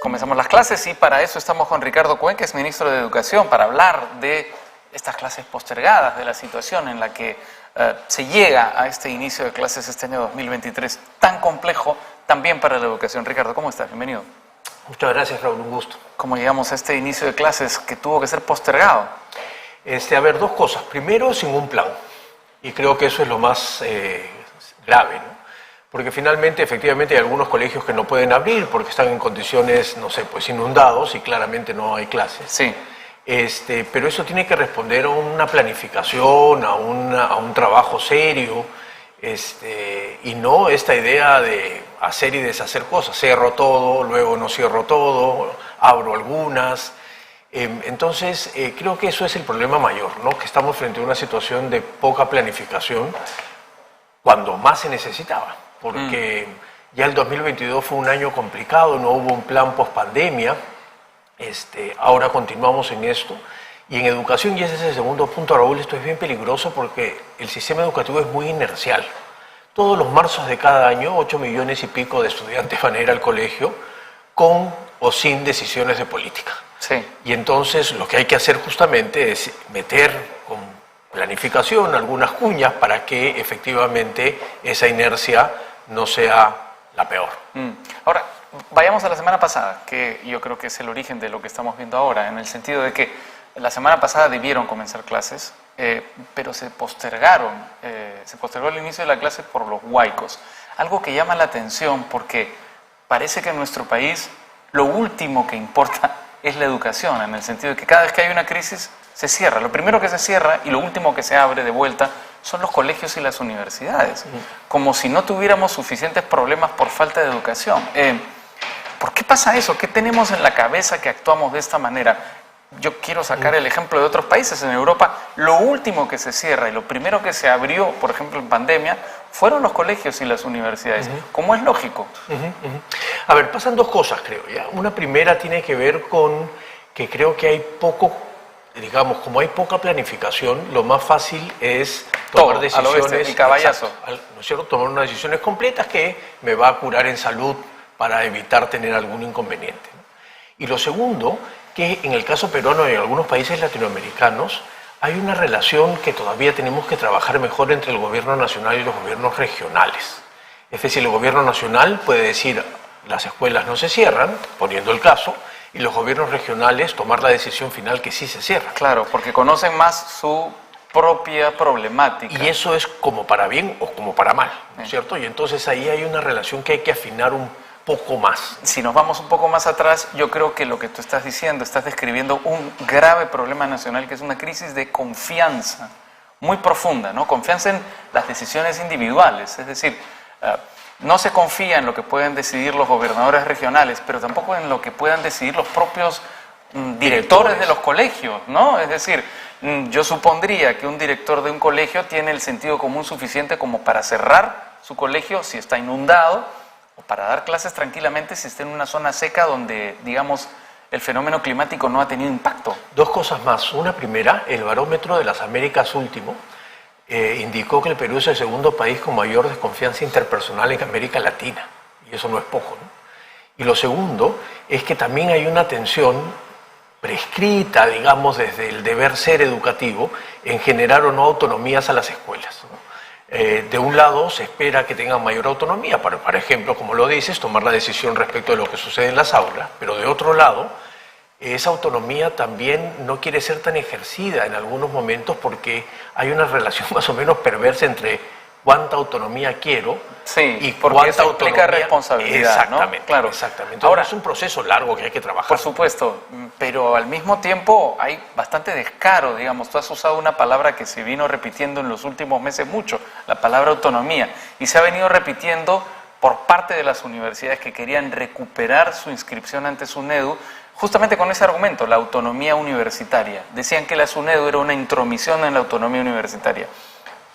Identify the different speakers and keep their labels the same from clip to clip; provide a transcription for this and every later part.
Speaker 1: Comenzamos las clases y para eso estamos con Ricardo Cuen, que es ministro de Educación, para hablar de estas clases postergadas, de la situación en la que se llega a este inicio de clases este año 2023, tan complejo también para la educación. Ricardo, ¿cómo estás? Bienvenido.
Speaker 2: Muchas gracias, Raúl, un gusto.
Speaker 1: ¿Cómo llegamos a este inicio de clases que tuvo que ser postergado?
Speaker 2: A ver, dos cosas. Primero, sin un plan. Y creo que eso es lo más grave, ¿no? Porque finalmente, efectivamente, hay algunos colegios que no pueden abrir porque están en condiciones, no sé, pues inundados y claramente no hay clases.
Speaker 1: Sí.
Speaker 2: Pero eso tiene que responder a una planificación, a un trabajo serio, y no esta idea de hacer y deshacer cosas. Cierro todo, luego no cierro todo, abro algunas. Entonces, creo que eso es el problema mayor, ¿no? Que estamos frente a una situación de poca planificación cuando más se necesitaba. Porque ya el 2022 fue un año complicado, no hubo un plan post-pandemia, ahora continuamos en esto. Y en educación, y ese es el segundo punto, Raúl, esto es bien peligroso porque el sistema educativo es muy inercial. Todos los marzos de cada año, 8 millones y pico de estudiantes van a ir al colegio con o sin decisiones de política.
Speaker 1: Sí.
Speaker 2: Y entonces lo que hay que hacer justamente es meter con planificación algunas cuñas para que efectivamente esa inercia no sea la peor.
Speaker 1: Ahora, vayamos a la semana pasada, que yo creo que es el origen de lo que estamos viendo ahora, en el sentido de que la semana pasada debieron comenzar clases, pero se postergó el inicio de la clase por los huaicos. Algo que llama la atención porque parece que en nuestro país lo último que importa es la educación, en el sentido de que cada vez que hay una crisis se cierra. Lo primero que se cierra y lo último que se abre de vuelta son los colegios y las universidades, como si no tuviéramos suficientes problemas por falta de educación. ¿Por qué pasa eso? ¿Qué tenemos en la cabeza que actuamos de esta manera? Yo quiero sacar el ejemplo de otros países. En Europa, lo último que se cierra y lo primero que se abrió, por ejemplo, en pandemia, fueron los colegios y las universidades, como es lógico.
Speaker 2: A ver, pasan dos cosas, creo. ¿Ya? Una primera tiene que ver con que creo que hay poco, digamos, como hay poca planificación, lo más fácil es tomar decisiones.
Speaker 1: Y caballazo.
Speaker 2: Exacto, ¿no es cierto? Tomar unas decisiones completas que me va a curar en salud para evitar tener algún inconveniente, ¿no? Y lo segundo, que en el caso peruano y en algunos países latinoamericanos hay una relación que todavía tenemos que trabajar mejor entre el gobierno nacional y los gobiernos regionales. Es decir, el gobierno nacional puede decir las escuelas no se cierran, poniendo el caso, y los gobiernos regionales tomar la decisión final que sí se cierra.
Speaker 1: Claro, porque conocen más su propia problemática.
Speaker 2: Y eso es como para bien o como para mal, ¿no es cierto? Y entonces ahí hay una relación que hay que afinar un poco más.
Speaker 1: Si nos vamos un poco más atrás, yo creo que lo que tú estás diciendo, estás describiendo un grave problema nacional que es una crisis de confianza muy profunda, ¿no? Confianza en las decisiones individuales, es decir, no se confía en lo que pueden decidir los gobernadores regionales, pero tampoco en lo que puedan decidir los propios directores de los colegios, ¿no? Es decir, yo supondría que un director de un colegio tiene el sentido común suficiente como para cerrar su colegio si está inundado, o para dar clases tranquilamente si está en una zona seca donde, digamos, el fenómeno climático no ha tenido impacto.
Speaker 2: Dos cosas más. Una primera, el barómetro de las Américas último indicó que el Perú es el segundo país con mayor desconfianza interpersonal en América Latina, y eso no es poco, ¿no? Y lo segundo es que también hay una tensión prescrita, digamos, desde el deber ser educativo en generar o no autonomías a las escuelas, ¿no? De un lado se espera que tengan mayor autonomía, para, por ejemplo, como lo dices, tomar la decisión respecto de lo que sucede en las aulas, pero de otro lado, esa autonomía también no quiere ser tan ejercida en algunos momentos porque hay una relación más o menos perversa entre cuánta autonomía quiero
Speaker 1: y cuánta eso implica responsabilidad.
Speaker 2: Exactamente,
Speaker 1: ¿no? Claro.
Speaker 2: Exactamente.
Speaker 1: Ahora,
Speaker 2: es un proceso largo que hay que trabajar.
Speaker 1: Por supuesto, pero al mismo tiempo hay bastante descaro, digamos. Tú has usado una palabra que se vino repitiendo en los últimos meses mucho, la palabra autonomía, y se ha venido repitiendo por parte de las universidades que querían recuperar su inscripción ante SUNEDU, justamente con ese argumento, la autonomía universitaria. Decían que la SUNEDU era una intromisión en la autonomía universitaria.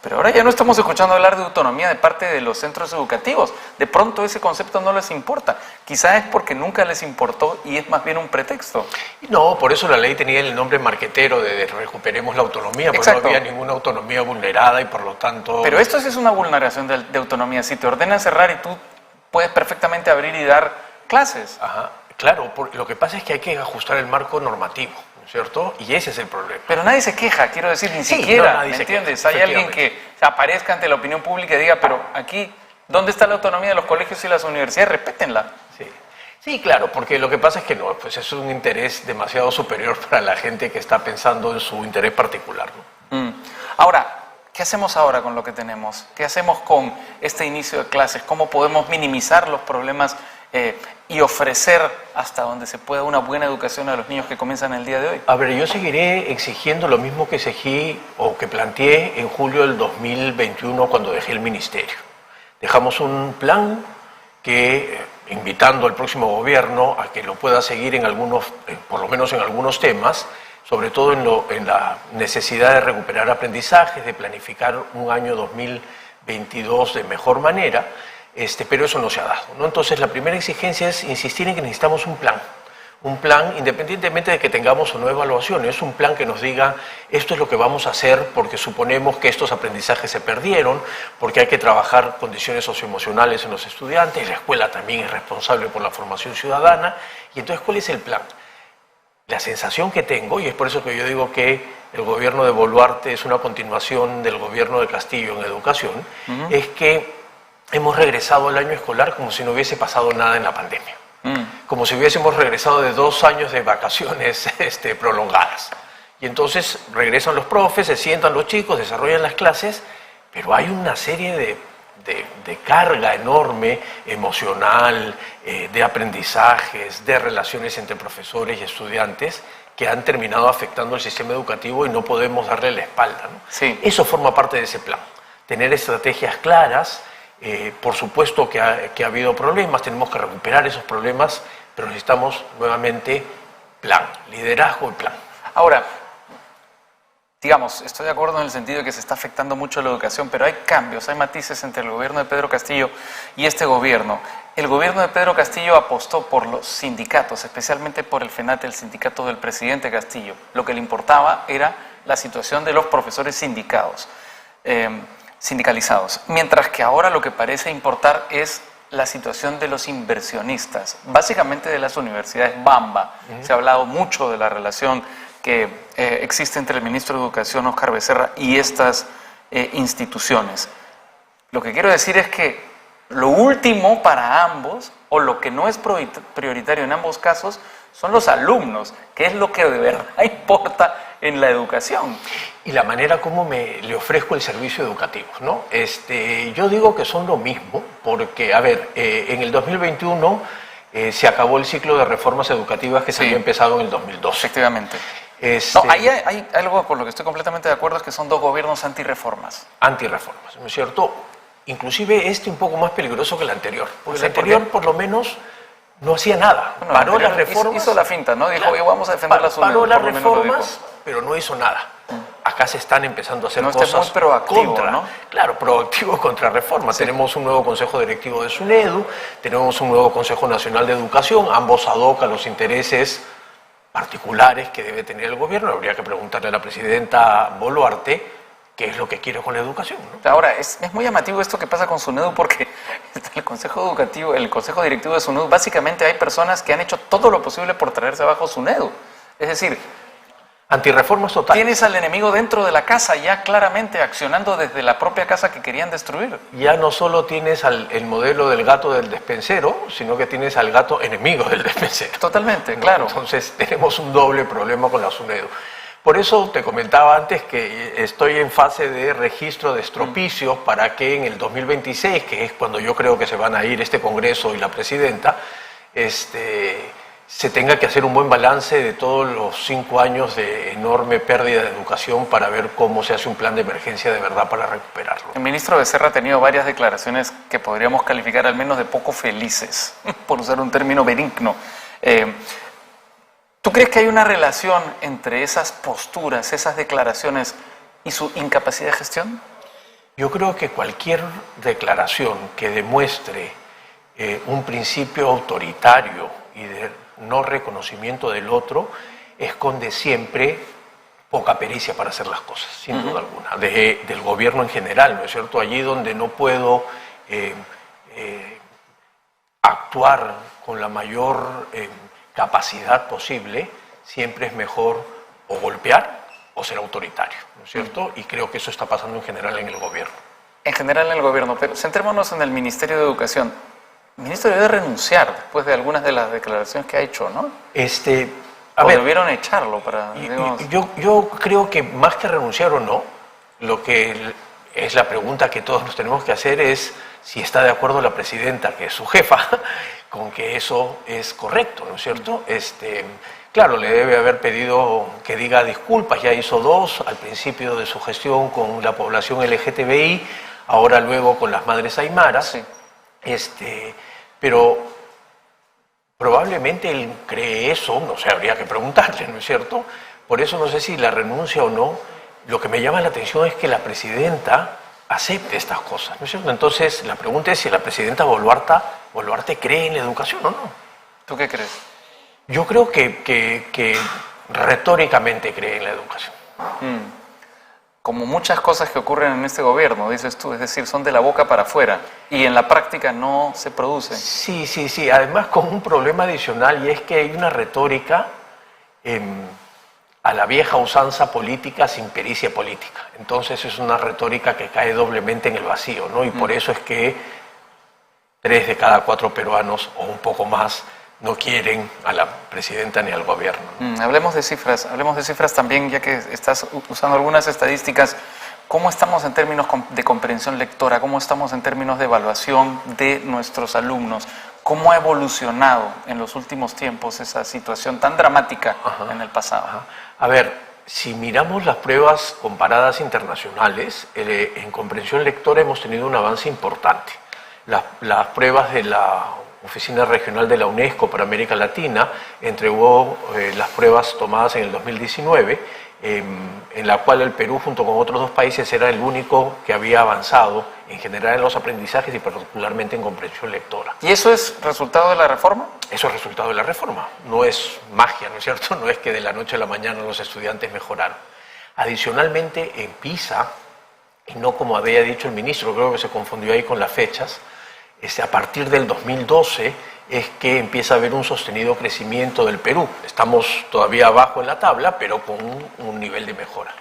Speaker 1: Pero ahora ya no estamos escuchando hablar de autonomía de parte de los centros educativos. De pronto ese concepto no les importa. Quizás es porque nunca les importó y es más bien un pretexto.
Speaker 2: No, por eso la ley tenía el nombre marquetero de recuperemos la autonomía, porque
Speaker 1: Exacto.
Speaker 2: no había ninguna autonomía vulnerada y por lo tanto...
Speaker 1: Pero esto sí es una vulneración de autonomía. Si te ordenan cerrar y tú puedes perfectamente abrir y dar clases.
Speaker 2: Ajá. Claro, lo que pasa es que hay que ajustar el marco normativo, ¿no es cierto? Y ese es el problema.
Speaker 1: Pero nadie se queja, quiero decir, ni
Speaker 2: Sí,
Speaker 1: siquiera,
Speaker 2: no, nadie
Speaker 1: ¿me
Speaker 2: se
Speaker 1: entiendes?
Speaker 2: queja,
Speaker 1: Hay alguien que aparezca ante la opinión pública y diga, pero aquí, ¿dónde está la autonomía de los colegios y las universidades? Respétenla.
Speaker 2: Sí. Sí, claro, porque lo que pasa es que no, pues es un interés demasiado superior para la gente que está pensando en su interés particular, ¿no?
Speaker 1: Ahora, ¿qué hacemos ahora con lo que tenemos? ¿Qué hacemos con este inicio de clases? ¿Cómo podemos minimizar los problemas y ofrecer hasta donde se pueda una buena educación a los niños que comienzan el día de hoy?
Speaker 2: A ver, yo seguiré exigiendo lo mismo que exigí o que planteé en julio del 2021 cuando dejé el ministerio. Dejamos un plan que, invitando al próximo gobierno a que lo pueda seguir en algunos, por lo menos en algunos temas, sobre todo en la necesidad de recuperar aprendizajes, de planificar un año 2022 de mejor manera, pero eso no se ha dado, ¿no? Entonces, la primera exigencia es insistir en que necesitamos un plan, independientemente de que tengamos o no evaluaciones, un plan que nos diga esto es lo que vamos a hacer porque suponemos que estos aprendizajes se perdieron, porque hay que trabajar condiciones socioemocionales en los estudiantes, la escuela también es responsable por la formación ciudadana, y entonces, ¿cuál es el plan? La sensación que tengo, y es por eso que yo digo que el gobierno de Boluarte es una continuación del gobierno de Castillo en educación, es que hemos regresado al año escolar como si no hubiese pasado nada en la pandemia. Como si hubiésemos regresado de 2 años de vacaciones prolongadas. Y entonces regresan los profes, se sientan los chicos, desarrollan las clases, pero hay una serie de carga enorme, emocional, de aprendizajes, de relaciones entre profesores y estudiantes, que han terminado afectando el sistema educativo y no podemos darle la espalda, ¿no?
Speaker 1: Sí.
Speaker 2: Eso forma parte de ese plan. Tener estrategias claras. Por supuesto que ha habido problemas, tenemos que recuperar esos problemas, pero necesitamos nuevamente plan, liderazgo y plan.
Speaker 1: Ahora, digamos, estoy de acuerdo en el sentido de que se está afectando mucho la educación, pero hay cambios, hay matices entre el gobierno de Pedro Castillo y este gobierno. El gobierno de Pedro Castillo apostó por los sindicatos, especialmente por el FENATE, el sindicato del presidente Castillo. Lo que le importaba era la situación de los profesores sindicalizados, mientras que ahora lo que parece importar es la situación de los inversionistas, básicamente de las universidades Bamba. Se ha hablado mucho de la relación que existe entre el ministro de Educación, Óscar Becerra, y estas instituciones. Lo que quiero decir es que lo último para ambos, o lo que no es prioritario en ambos casos, son los alumnos, que es lo que de verdad importa en la educación.
Speaker 2: Y la manera como le ofrezco el servicio educativo, ¿no? Yo digo que son lo mismo, porque, a ver, en el 2021 se acabó el ciclo de reformas educativas que se había empezado en el 2012.
Speaker 1: Efectivamente. No, ahí hay algo por lo que estoy completamente de acuerdo, es que son 2 gobiernos antirreformas.
Speaker 2: Antirreformas, ¿no es cierto? Inclusive un poco más peligroso que el anterior, porque el anterior por lo menos no hacía nada.
Speaker 1: Bueno,
Speaker 2: paró las reformas.
Speaker 1: Hizo la finta, ¿no? Dijo, oye, vamos a defender la SUNEDU.
Speaker 2: Paró las reformas, pero no hizo nada. Acá se están empezando a hacer cosas
Speaker 1: muy proactivo,
Speaker 2: contra,
Speaker 1: ¿no?
Speaker 2: Claro, proactivo contra reformas. Sí. Tenemos un nuevo Consejo Directivo de SUNEDU, tenemos un nuevo Consejo Nacional de Educación, ambos ad hoc a los intereses particulares que debe tener el gobierno. Habría que preguntarle a la presidenta Boluarte qué es lo que quiere con la educación, ¿no?
Speaker 1: Ahora, es muy llamativo esto que pasa con SUNEDU, porque el Consejo Directivo de SUNEDU, básicamente hay personas que han hecho todo lo posible por traerse abajo SUNEDU. Es decir,
Speaker 2: antirreformas totales.
Speaker 1: Tienes al enemigo dentro de la casa, ya claramente accionando desde la propia casa que querían destruir.
Speaker 2: Ya no solo tienes el modelo del gato del despensero, sino que tienes al gato enemigo del despensero.
Speaker 1: Totalmente, claro.
Speaker 2: Entonces tenemos un doble problema con la SUNEDU. Por eso te comentaba antes que estoy en fase de registro de estropicios para que en el 2026, que es cuando yo creo que se van a ir este Congreso y la presidenta, se tenga que hacer un buen balance de todos los 5 años de enorme pérdida de educación para ver cómo se hace un plan de emergencia de verdad para recuperarlo.
Speaker 1: El ministro Becerra ha tenido varias declaraciones que podríamos calificar al menos de poco felices, por usar un término benigno. ¿Tú crees que hay una relación entre esas posturas, esas declaraciones y su incapacidad de gestión?
Speaker 2: Yo creo que cualquier declaración que demuestre un principio autoritario y de no reconocimiento del otro esconde siempre poca pericia para hacer las cosas, sin duda alguna, del gobierno en general, ¿no es cierto? Allí donde no puedo actuar actuar con la mayor capacidad posible, siempre es mejor o golpear o ser autoritario, ¿no es cierto? Y creo que eso está pasando en general en el gobierno.
Speaker 1: En general en el gobierno, pero centrémonos en el Ministerio de Educación. El ministro debe renunciar después de algunas de las declaraciones que ha hecho, ¿no? O debieron echarlo para...
Speaker 2: Yo creo que más que renunciar o no, lo que es la pregunta que todos nos tenemos que hacer es si está de acuerdo la presidenta, que es su jefa, con que eso es correcto, ¿no es cierto? Claro, le debe haber pedido que diga disculpas, ya hizo 2 al principio de su gestión con la población LGTBI, ahora luego con las madres aymaras, sí. Pero probablemente él cree eso, no sé, habría que preguntarle, ¿no es cierto? Por eso no sé si la renuncia o no. Lo que me llama la atención es que la presidenta acepte estas cosas, ¿no es cierto? Entonces la pregunta es si la presidenta Boluarte cree en la educación o no.
Speaker 1: ¿Tú qué crees?
Speaker 2: Yo creo que retóricamente cree en la educación.
Speaker 1: Como muchas cosas que ocurren en este gobierno, dices tú, es decir, son de la boca para afuera y en la práctica no se producen.
Speaker 2: Sí. Además con un problema adicional, y es que hay una retórica a la vieja usanza política sin pericia política. Entonces es una retórica que cae doblemente en el vacío, ¿no? Y por eso es que 3 de cada 4 peruanos o un poco más no quieren a la presidenta ni al gobierno.
Speaker 1: Hablemos de cifras también, ya que estás usando algunas estadísticas. ¿Cómo estamos en términos de comprensión lectora? ¿Cómo estamos en términos de evaluación de nuestros alumnos? ¿Cómo ha evolucionado en los últimos tiempos esa situación tan dramática en el pasado?
Speaker 2: A ver, si miramos las pruebas comparadas internacionales, en comprensión lectora hemos tenido un avance importante. Las pruebas de la Oficina Regional de la UNESCO para América Latina entregó las pruebas tomadas en el 2019, en la cual el Perú, junto con otros 2 países, era el único que había avanzado en general en los aprendizajes y particularmente en comprensión lectora.
Speaker 1: ¿Y eso es resultado de la reforma?
Speaker 2: Eso es resultado de la reforma. No es magia, ¿no es cierto? No es que de la noche a la mañana los estudiantes mejoraron. Adicionalmente, en PISA, y no como había dicho el ministro, creo que se confundió ahí con las fechas, a partir del 2012 es que empieza a haber un sostenido crecimiento del Perú. Estamos todavía abajo en la tabla, pero con un nivel de mejora.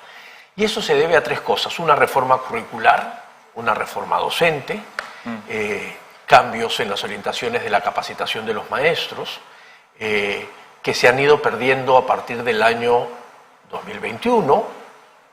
Speaker 2: Y eso se debe a 3 cosas. Una reforma curricular, una reforma docente, cambios en las orientaciones de la capacitación de los maestros, que se han ido perdiendo a partir del año 2021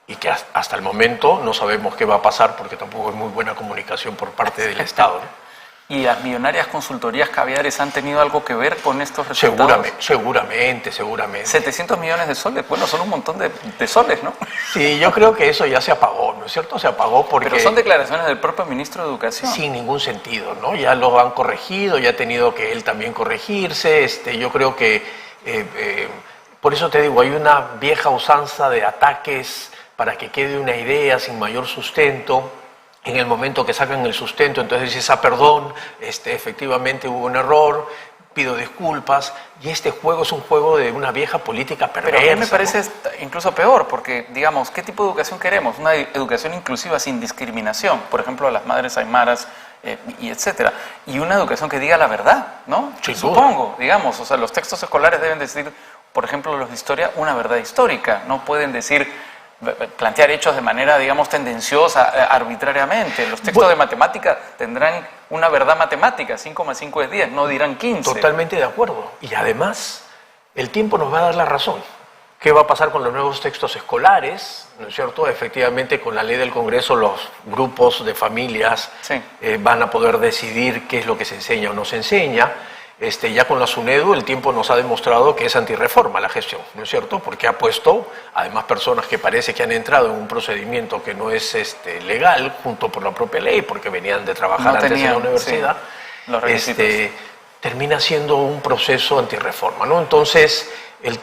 Speaker 2: y que hasta el momento no sabemos qué va a pasar porque tampoco hay muy buena comunicación por parte del Estado, ¿no?
Speaker 1: ¿Y las millonarias consultorías caviares han tenido algo que ver con estos resultados?
Speaker 2: Seguramente.
Speaker 1: 700 millones de soles, bueno, son un montón de soles, ¿no?
Speaker 2: Sí, yo creo que eso ya se apagó, ¿no es cierto? Se apagó porque...
Speaker 1: Pero son declaraciones del propio ministro de Educación.
Speaker 2: Sin ningún sentido, ¿no? Ya lo han corregido, ya ha tenido que él también corregirse. Yo creo que, por eso te digo, hay una vieja usanza de ataques para que quede una idea sin mayor sustento. En el momento que sacan el sustento, entonces dices, perdón, efectivamente hubo un error, pido disculpas, y este juego es un juego de una vieja política perversa.
Speaker 1: Pero a mí me parece incluso peor, porque, digamos, ¿qué tipo de educación queremos? Una educación inclusiva sin discriminación, por ejemplo, a las madres aymaras, y etcétera. Y una educación que diga la verdad, ¿no?
Speaker 2: Sin
Speaker 1: Supongo,
Speaker 2: duda.
Speaker 1: Digamos, o sea, los textos escolares deben decir, por ejemplo, los de historia, una verdad histórica, no pueden plantear hechos de manera, digamos, tendenciosa, arbitrariamente. Los textos de matemática tendrán una verdad matemática, 5 más 5 es 10, no dirán 15.
Speaker 2: Totalmente de acuerdo. Y además, el tiempo nos va a dar la razón. ¿Qué va a pasar con los nuevos textos escolares? ¿No es cierto? Efectivamente, con la ley del Congreso, los grupos de familias van a poder decidir qué es lo que se enseña o no se enseña. Ya con la SUNEDU el tiempo nos ha demostrado que es antirreforma la gestión, ¿no es cierto? Porque ha puesto, además, personas que parece que han entrado en un procedimiento que no es legal, junto por la propia ley, porque venían de trabajar antes en la universidad,
Speaker 1: los requisitos.
Speaker 2: Termina siendo un proceso antirreforma, ¿no? Entonces, el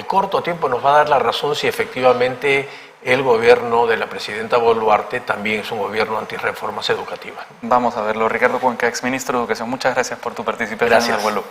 Speaker 2: corto tiempo nos va a dar la razón si efectivamente el gobierno de la presidenta Boluarte también es un gobierno antirreformas educativas.
Speaker 1: Vamos a verlo. Ricardo Cuenca, exministro de Educación, muchas gracias por tu participación en el vuelo.